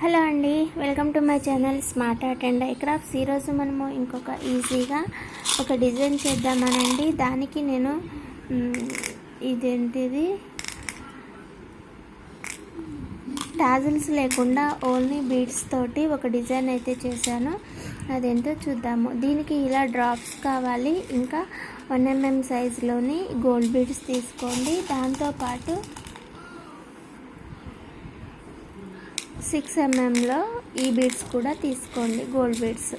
Hello అండి, welcome to my channel smart art and I crafts. ఈరోజు మనము ఇంకొక ఈజీగా ఒక డిజైన్ చేద్దామనండి. దానికి నేను ఇదేంటిది టాజిల్స్ లేకుండా ఓన్లీ బీడ్స్ తోటి ఒక డిజైన్ అయితే చేశాను. అదేంటో చూద్దాము. దీనికి ఇలా డ్రాప్స్ కావాలి. ఇంకా 1mm సైజులోని గోల్డ్ బీడ్స్ తీసుకోండి. దాంతోపాటు 6mm ఈ బీడ్స్ కూడా తీసుకోండి, గోల్డ్ బీడ్స్.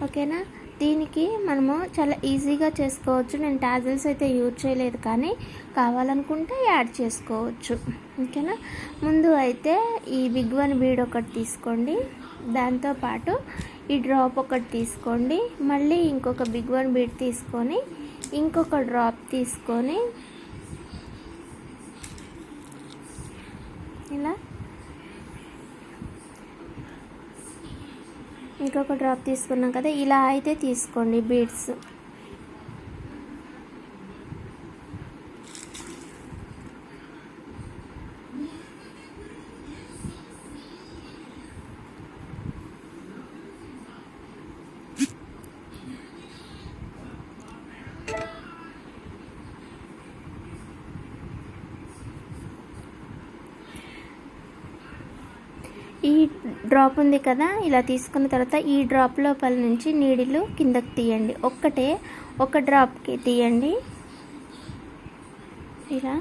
ఓకేనా? దీనికి మనము చాలా ఈజీగా చేసుకోవచ్చు. నేను టాజిల్స్ అయితే యూజ్ చేయలేదు, కానీ కావాలనుకుంటే యాడ్ చేసుకోవచ్చు. ఓకేనా? ముందు అయితే ఈ బిగ్ వన్ బీడ్ ఒకటి తీసుకోండి. దాంతోపాటు ఈ డ్రాప్ ఒకటి తీసుకోండి. మళ్ళీ ఇంకొక బిగ్ వన్ బీడ్ తీసుకొని ఇంకొక డ్రాప్ తీసుకొని ఇలా ఇంకొక డ్రాప్ తీసుకున్నాం కదా, ఇలా అయితే తీసుకోండి బీడ్స్. ఈ డ్రాప్ ఉంది కదా, ఇలా తీసుకున్న తర్వాత ఈ డ్రాప్ లోపల నుంచి నీడిలు కిందకి తీయండి. ఒక డ్రాప్కి తీయండి ఇలా.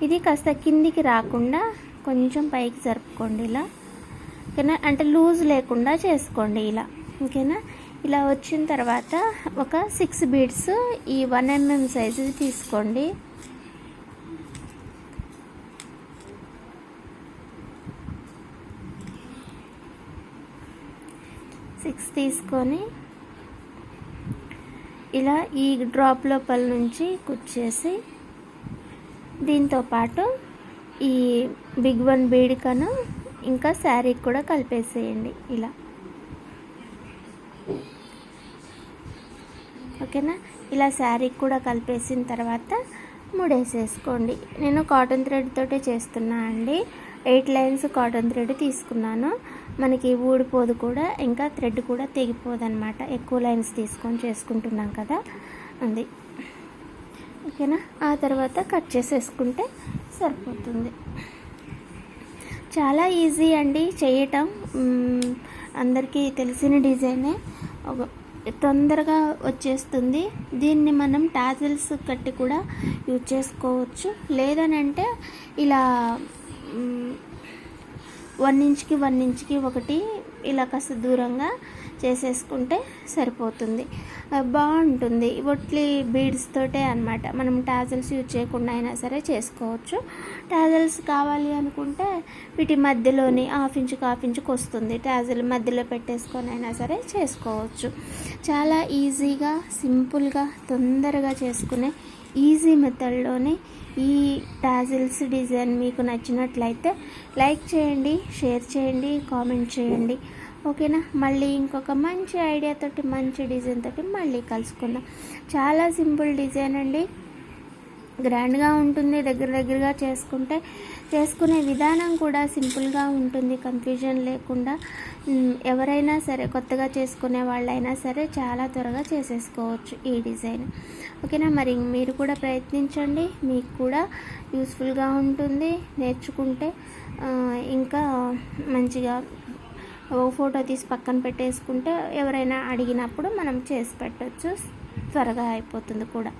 ఇది కాస్త కిందికి రాకుండా కొంచెం పైకి జరుపుకోండి ఇలా. ఓకేనా? అంటే లూజ్ లేకుండా చేసుకోండి ఇలా. ఓకేనా? ఇలా వచ్చిన తర్వాత ఒక 6 బీడ్స్ ఈ 1mm సైజు తీసుకోండి. తీసుకొని ఇలా ఈ డ్రాప్ లోపల నుంచి కుచ్చేసి దీంతోపాటు ఈ బిగ్ వన్ బీడ్కను ఇంకా శారీకి కూడా కలిపేసేయండి ఇలా. ఓకేనా? ఇలా శారీకి కూడా కలిపేసిన తర్వాత ముడేసేసుకోండి. నేను కాటన్ థ్రెడ్ తోటే చేస్తున్నా అండి. 8 లైన్స్ కాటన్ థ్రెడ్ తీసుకున్నాను. మనకి ఊడిపోదు కూడా, ఇంకా థ్రెడ్ కూడా తెగిపోదు అనమాట. ఎక్కువ లైన్స్ తీసుకొని చేసుకుంటున్నాం కదా, అది. ఓకేనా? ఆ తర్వాత కట్ చేసేసుకుంటే సరిపోతుంది. చాలా ఈజీ అండి చేయటం. అందరికీ తెలిసిన డిజైనే, తొందరగా వచ్చేస్తుంది. దీన్ని మనం టాజిల్స్ కట్టి కూడా యూజ్ చేసుకోవచ్చు. లేదనంటే ఇలా 1 ఇంచ్కి 1 ఇంచ్కి ఒకటి ఇలా కాస్త దూరంగా చేసేసుకుంటే సరిపోతుంది. బాగుంటుంది. ఒట్లీ బీడ్స్ తోటే అనమాట. మనం టాజిల్స్ యూజ్ చేయకుండా అయినా సరే చేసుకోవచ్చు. టాజిల్స్ కావాలి అనుకుంటే వీటి మధ్యలోని 1/2 ఇంచుకి 1/2 ఇంచుకి వస్తుంది. టాజిల్ మధ్యలో పెట్టేసుకొని అయినా సరే చేసుకోవచ్చు. చాలా ఈజీగా, సింపుల్గా, తొందరగా చేసుకునే ఈజీ మెథడ్లోనే ఈ టాజిల్స్ డిజైన్ మీకు నచ్చినట్లయితే లైక్ చేయండి, షేర్ చేయండి, కామెంట్ చేయండి. ఓకేనా? మళ్ళీ ఇంకొక మంచి ఐడియాతోటి, మంచి డిజైన్ తోటి మళ్ళీ కలుసుకుందాం. చాలా సింపుల్ డిజైన్ అండి. గ్రాండ్గా ఉంటుంది. దగ్గరగా చేసుకునే విధానం కూడా సింపుల్గా ఉంటుంది, కన్ఫ్యూజన్ లేకుండా. ఎవరైనా సరే, కొత్తగా చేసుకునే వాళ్ళైనా సరే చాలా త్వరగా చేసేసుకోవచ్చు ఈ డిజైన్. ఓకేనా? మరి మీరు కూడా ప్రయత్నించండి. మీకు కూడా యూస్ఫుల్గా ఉంటుంది. నేర్చుకుంటే ఇంకా మంచిగా ఫోటో తీసి పక్కన పెట్టేసుకుంటే ఎవరైనా అడిగినప్పుడు మనం చేసి పెట్టవచ్చు. త్వరగా అయిపోతుంది కూడా.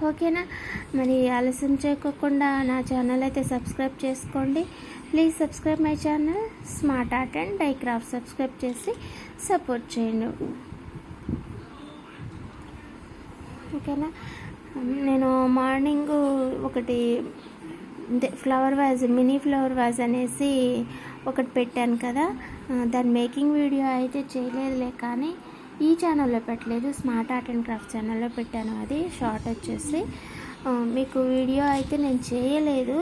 ఓకేనా? మరి ఆలస్యం చేయకుండా నా ఛానల్ అయితే సబ్స్క్రైబ్ చేసుకోండి. Please subscribe my channel smart art and I craft. Subscribe చేసి సపోర్ట్ చేయండి. ఓకేనా? నేను మార్నింగ్ ఒకటి flower vase, mini flower vase అనేసి ఒకటి పెట్టాను కదా, దాని మేకింగ్ వీడియో అయితే చేయలేదులే, కానీ ఈ ఛానల్లో పెట్టలేదు, స్మార్ట్ ఆర్ట్ అండ్ క్రాఫ్ట్ ఛానల్లో పెట్టాను. అది షార్ట్ వచ్చేసి మీకు వీడియో అయితే నేను చేయలేదు.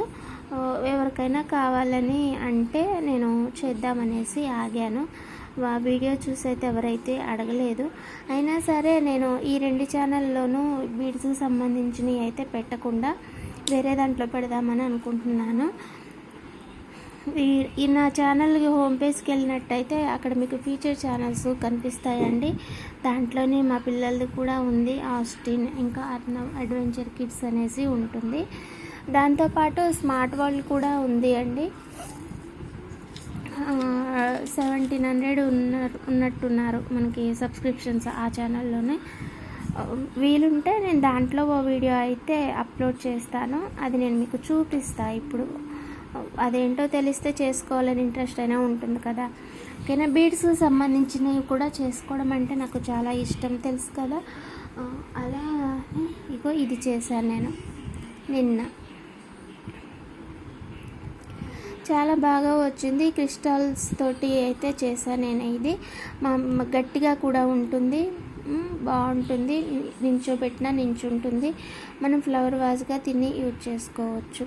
ఎవరికైనా కావాలని అంటే నేను చేద్దామనేసి ఆగాను. వీడియో చూసి అయితే ఎవరైతే అడగలేదు. అయినా సరే నేను ఈ 2 ఛానల్లోనూ బీడ్స్కి సంబంధించినవి అయితే పెట్టకుండా వేరే దాంట్లో పెడదామని అనుకుంటున్నాను. ఈ నా ఛానల్ హోమ్ పేజ్కి వెళ్ళినట్టయితే అక్కడ మీకు ఫీచర్ ఛానల్స్ కనిపిస్తాయండి. దాంట్లోనే మా పిల్లలది కూడా ఉంది, ఆస్టిన్ ఇంకా అర్నవ్ అడ్వెంచర్ కిడ్స్ అనేసి ఉంటుంది. దాంతోపాటు స్మార్ట్ వరల్డ్ కూడా ఉంది అండి. 1700 ఉన్నట్టున్నారు మనకి సబ్స్క్రిప్షన్స్ ఆ ఛానల్లోనే. వీలుంటే నేను దాంట్లో ఓ వీడియో అయితే అప్లోడ్ చేస్తాను, అది నేను మీకు చూపిస్తాను. ఇప్పుడు అదేంటో తెలిస్తే చేసుకోవాలని ఇంట్రెస్ట్ అయినా ఉంటుంది కదా. ఓకేనా, బీడ్స్ సంబంధించినవి కూడా చేసుకోవడం అంటే నాకు చాలా ఇష్టం, తెలుసు కదా. అలా ఇగో ఇది చేశాను నేను నిన్న, చాలా బాగా వచ్చింది. క్రిస్టల్స్ తోటి అయితే చేశాను నేను. ఇది గట్టిగా కూడా ఉంటుంది, బాగుంటుంది, నించోబెట్టినా నించుంటుంది. మనం ఫ్లవర్ వాజ్గా తిని యూజ్ చేసుకోవచ్చు.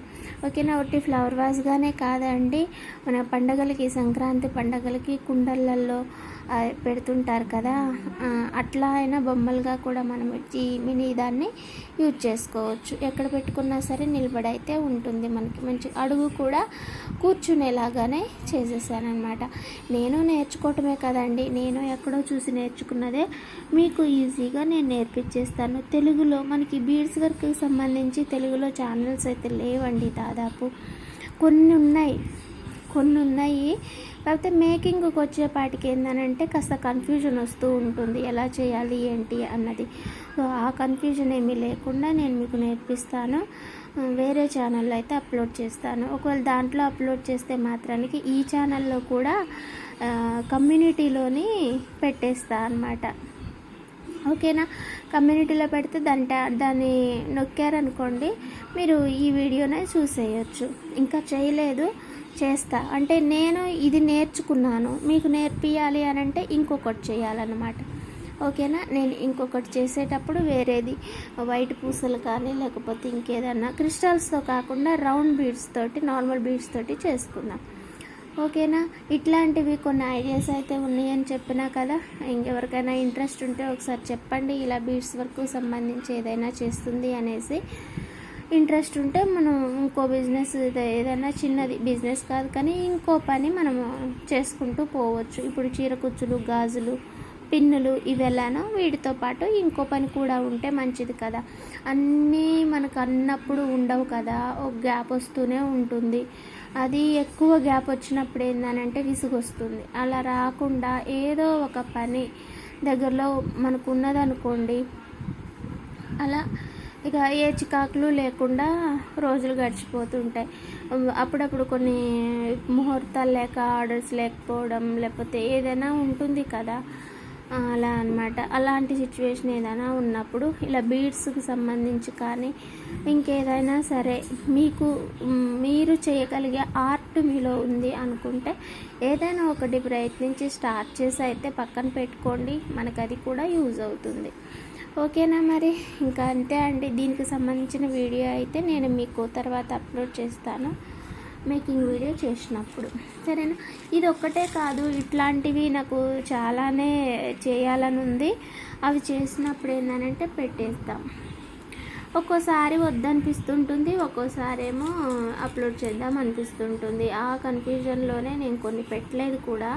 ఓకేనా, ఒకటి ఫ్లవర్ వాజ్గానే కాదండి, మన పండగలకి, సంక్రాంతి పండగలకి కుండలలో పెడుతుంటారు కదా, అట్లా అయినా బొమ్మలుగా కూడా మనం ఈ మినీ దాన్ని యూజ్ చేసుకోవచ్చు. ఎక్కడ పెట్టుకున్నా సరే నిలబడైతే ఉంటుంది, మనకి మంచి అడుగు కూడా కూర్చునేలాగానే చేసేసానమాట. నేను నేర్చుకోవటమే కదండి, నేను ఎక్కడో చూసి నేర్చుకున్నదే మీకు ఈజీగా నేను నేర్పించేస్తాను. తెలుగులో మనకి బీడ్స్ వర్క్కి సంబంధించి తెలుగులో ఛానల్స్ అయితే లేవండి, దాదాపు కొన్ని ఉన్నాయి. కాకపోతే మేకింగ్కి వచ్చేపాటికి ఏంటంటే కాస్త కన్ఫ్యూజన్ వస్తూ ఉంటుంది, ఎలా చేయాలి ఏంటి అన్నది. సో ఆ కన్ఫ్యూజన్ ఏమీ లేకుండా నేను మీకు నేర్పిస్తాను. వేరే ఛానల్లో అయితే అప్లోడ్ చేస్తాను. ఒకవేళ దాంట్లో అప్లోడ్ చేస్తే మాత్రానికి ఈ ఛానల్లో కూడా కమ్యూనిటీలోని పెట్టేస్తా అన్నమాట. ఓకేనా, కమ్యూనిటీలో పెడితే దాన్ని నొక్కారనుకోండి, మీరు ఈ వీడియోనే చూసేయచ్చు. ఇంకా చేయలేదు, చేస్తా అంటే నేను ఇది నేర్చుకున్నాను, మీకు నేర్పియాలి అని అంటే ఇంకొకటి చేయాలన్నమాట. ఓకేనా, నేను ఇంకొకటి చేసేటప్పుడు వేరేది వైట్ పూసలు కానీ లేకపోతే ఇంకేదన్నా క్రిస్టల్స్తో కాకుండా రౌండ్ బీడ్స్ తోటి, నార్మల్ బీడ్స్ తోటి చేసుకుందాం. ఓకేనా, ఇట్లాంటివి కొన్ని ఐడియాస్ అయితే ఉన్నాయని చెప్పినా కదా. ఇంకెవరికైనా ఇంట్రెస్ట్ ఉంటే ఒకసారి చెప్పండి, ఇలా బీడ్స్ వరకు సంబంధించి ఏదైనా చేస్తుంది అనేసి. ఇంట్రెస్ట్ ఉంటే మనం ఇంకో బిజినెస్, ఏదైనా చిన్నది బిజినెస్ కాదు కానీ ఇంకో పని మనము చేసుకుంటూ పోవచ్చు. ఇప్పుడు చీర కుచ్చులు, గాజులు, పిన్నులు ఇవెలానో వీటితో పాటు ఇంకో పని కూడా ఉంటే మంచిది కదా. అన్నీ మనకు అన్నప్పుడు ఉండవు కదా, ఒక గ్యాప్ వస్తూనే ఉంటుంది. అది ఎక్కువ గ్యాప్ వచ్చినప్పుడు ఏంటంటే విసుగు వస్తుంది. అలా రాకుండా ఏదో ఒక పని దగ్గరలో మనకు ఉన్నదనుకోండి, అలా ఇక ఏ చికాకులు లేకుండా రోజులు గడిచిపోతుంటాయి. అప్పుడప్పుడు కొన్ని ముహూర్తాలు లేక, ఆర్డర్స్ లేకపోవడం, లేకపోతే ఏదైనా ఉంటుంది కదా, అలా అన్నమాట. అలాంటి సిచ్యువేషన్ ఏదైనా ఉన్నప్పుడు ఇలా బీడ్స్కి సంబంధించి కానీ ఇంకేదైనా సరే మీరు చేయగలిగే ఆర్ట్ మీలో ఉంది అనుకుంటే ఏదైనా ఒకటి ప్రయత్నించి స్టార్ట్ చేసి అయితే పక్కన పెట్టుకోండి, మనకు అది కూడా యూజ్ అవుతుంది. ఓకేనా, మరి ఇంకా అంతే అండి. దీనికి సంబంధించిన వీడియో అయితే నేను మీకు తర్వాత అప్లోడ్ చేస్తాను, మేకింగ్ వీడియో చేసినప్పుడు, సరేనా. ఇది ఒక్కటే కాదు, ఇట్లాంటివి నాకు చాలానే చేయాలని ఉంది. అవి చేసినప్పుడు ఏంటంటే పెట్టేస్తాం. ఒక్కోసారి వద్దనిపిస్తుంటుంది, ఒక్కోసారి ఏమో అప్లోడ్ చేద్దాం అనిపిస్తుంటుంది. ఆ కన్ఫ్యూజన్లోనే నేను కొన్ని పెట్టలేదు కూడా.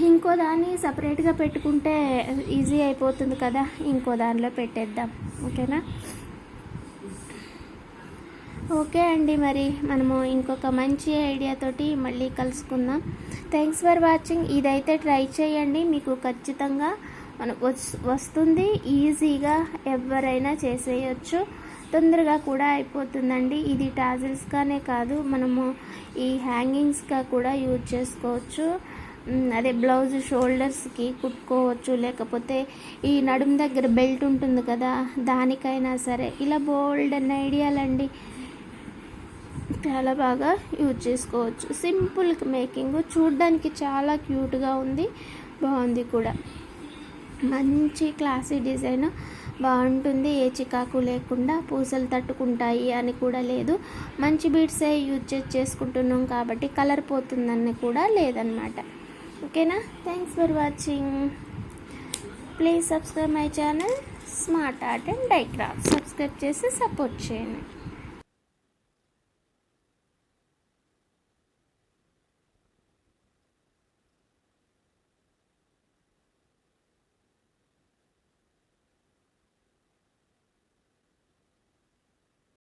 ఇంకో దాన్ని సపరేట్గా పెట్టుకుంటే ఈజీ అయిపోతుంది కదా, ఇంకో దానిలో పెట్టేద్దాం. ఓకేనా, ఓకే అండి. మరి మనము ఇంకొక మంచి ఐడియాతోటి మళ్ళీ కలుసుకుందాం. Thanks for watching. ఇదైతే ట్రై చేయండి, మీకు ఖచ్చితంగా మనకు వస్తుంది. ఈజీగా ఎవరైనా చేసేయచ్చు, తొందరగా కూడా అయిపోతుందండి. ఇది టాజిల్స్గానే కాదు, మనము ఈ హ్యాంగింగ్స్గా కూడా యూజ్ చేసుకోవచ్చు. అదే బ్లౌజ్ షోల్డర్స్కి కుట్టుకోవచ్చు, లేకపోతే ఈ నడుము దగ్గర బెల్ట్ ఉంటుంది కదా, దానికైనా సరే. ఇలా బోల్డ్ అన్న ఐడియాలండి, చాలా బాగా యూజ్ చేసుకోవచ్చు. సింపుల్ మేకింగ్, చూడడానికి చాలా క్యూట్గా ఉంది, బాగుంది కూడా. మంచి క్లాసీ డిజైన్, బాగుంటుంది. ఏ చికాకు లేకుండా, పూసలు తట్టుకుంటాయి అని కూడా లేదు. మంచి బీడ్సే యూజ్ చేసుకుంటున్నాం కాబట్టి కలర్ పోతుందని కూడా లేదనమాట. ఓకేనా, thanks for watching. Please subscribe my channel smart art and DIY craft. Subscribe చేసి సపోర్ట్ చేయండి.